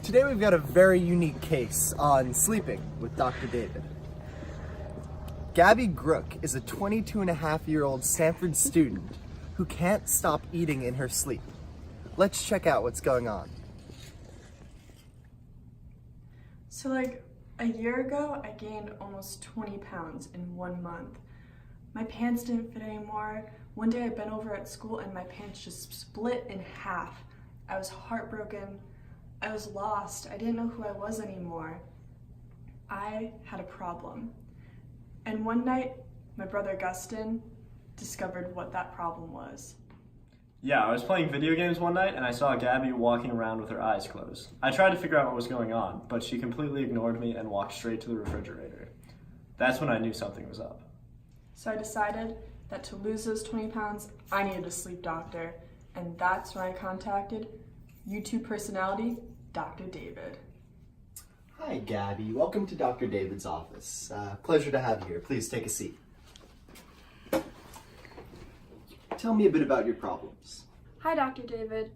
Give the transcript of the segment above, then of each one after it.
Today we've got a very unique case on sleeping with Dr. David. Gabby Grook is a 22-and-a-half-year-old Stanford student who can't stop eating in her sleep. Let's check out what's going on. So a year ago, I gained almost 20 pounds in 1 month. My pants didn't fit anymore. One day I bent over at school and my pants just split in half. I was heartbroken. I was lost. I didn't know who I was anymore. I had a problem. And one night, my brother Gustin discovered what that problem was. Yeah, I was playing video games one night and I saw Gabby walking around with her eyes closed. I tried to figure out what was going on, but she completely ignored me and walked straight to the refrigerator. That's when I knew something was up. So I decided that to lose those 20 pounds, I needed a sleep doctor. And that's when I contacted YouTube personality, Dr. David. Hi, Gabby. Welcome to Dr. David's office. Pleasure to have you here. Please take a seat. Tell me a bit about your problems. Hi, Dr. David.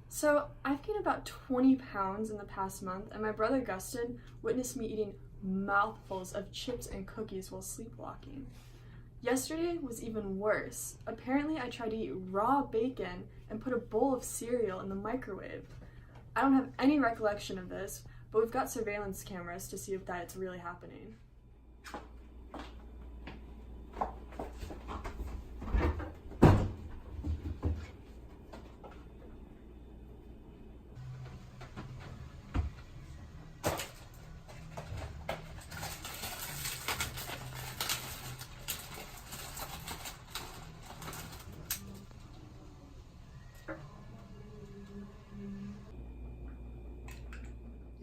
So I've gained about 20 pounds in the past month, and my brother Gustin witnessed me eating mouthfuls of chips and cookies while sleepwalking. Yesterday was even worse. Apparently, I tried to eat raw bacon and put a bowl of cereal in the microwave. I don't have any recollection of this, but we've got surveillance cameras to see if that's really happening.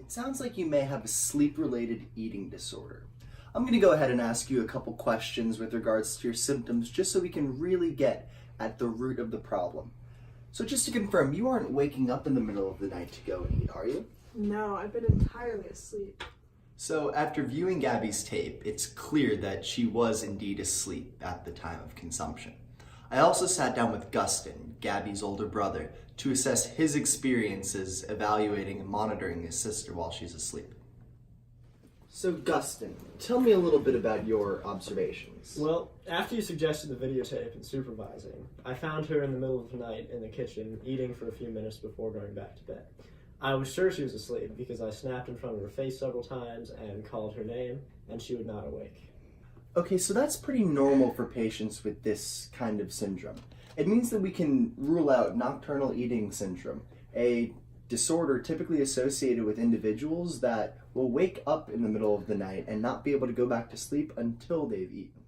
It sounds like you may have a sleep-related eating disorder. I'm going to go ahead and ask you a couple questions with regards to your symptoms just so we can really get at the root of the problem. So just to confirm, you aren't waking up in the middle of the night to go and eat, are you? No, I've been entirely asleep. So after viewing Gabby's tape, it's clear that she was indeed asleep at the time of consumption. I also sat down with Gustin, Gabby's older brother, to assess his experiences evaluating and monitoring his sister while she's asleep. So Gustin, tell me a little bit about your observations. Well, after you suggested the videotape and supervising, I found her in the middle of the night in the kitchen eating for a few minutes before going back to bed. I was sure she was asleep because I snapped in front of her face several times and called her name, and she would not awake. Okay, so that's pretty normal for patients with this kind of syndrome. It means that we can rule out nocturnal eating syndrome, a disorder typically associated with individuals that will wake up in the middle of the night and not be able to go back to sleep until they've eaten.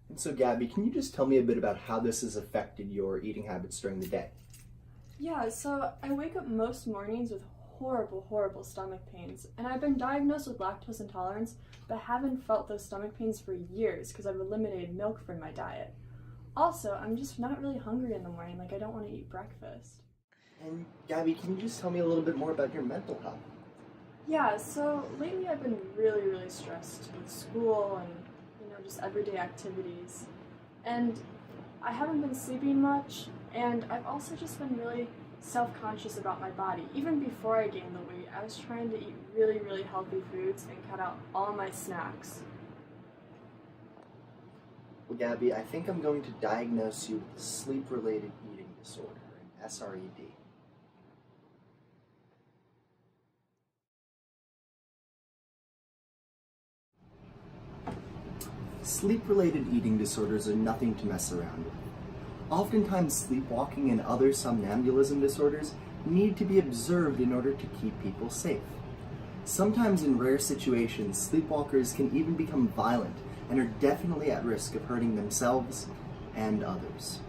And so Gabby, can you just tell me a bit about how this has affected your eating habits during the day? Yeah, so I wake up most mornings with horrible stomach pains, and I've been diagnosed with lactose intolerance, but haven't felt those stomach pains for years because I've eliminated milk from my diet. Also, I'm just not really hungry in the morning, I don't want to eat breakfast. And Gabby, can you just tell me a little bit more about your mental health? Yeah, so lately I've been really stressed with school and, just everyday activities. And I haven't been sleeping much, and I've also just been really self-conscious about my body. Even before I gained the weight, I was trying to eat really healthy foods and cut out all my snacks. Well, Gabby, I think I'm going to diagnose you with sleep-related eating disorder, an SRED. Sleep-related eating disorders are nothing to mess around with. Oftentimes, sleepwalking and other somnambulism disorders need to be observed in order to keep people safe. Sometimes in rare situations, sleepwalkers can even become violent and are definitely at risk of hurting themselves and others.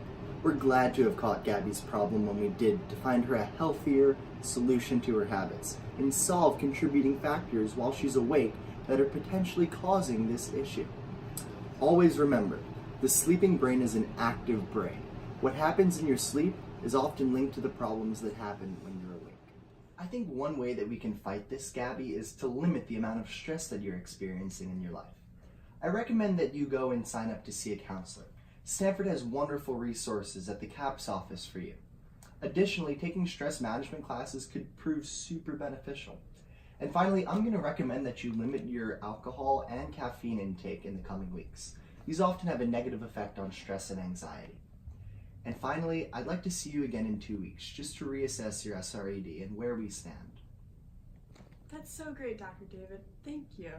We're glad to have caught Gabby's problem when we did to find her a healthier solution to her habits and solve contributing factors while she's awake that are potentially causing this issue. Always remember, the sleeping brain is an active brain. What happens in your sleep is often linked to the problems that happen when you're awake. I think one way that we can fight this, Gabby, is to limit the amount of stress that you're experiencing in your life. I recommend that you go and sign up to see a counselor. Stanford has wonderful resources at the CAPS office for you. Additionally, taking stress management classes could prove super beneficial. And finally, I'm going to recommend that you limit your alcohol and caffeine intake in the coming weeks. These often have a negative effect on stress and anxiety. And finally, I'd like to see you again in 2 weeks just to reassess your SRED and where we stand. That's so great, Dr. David. Thank you.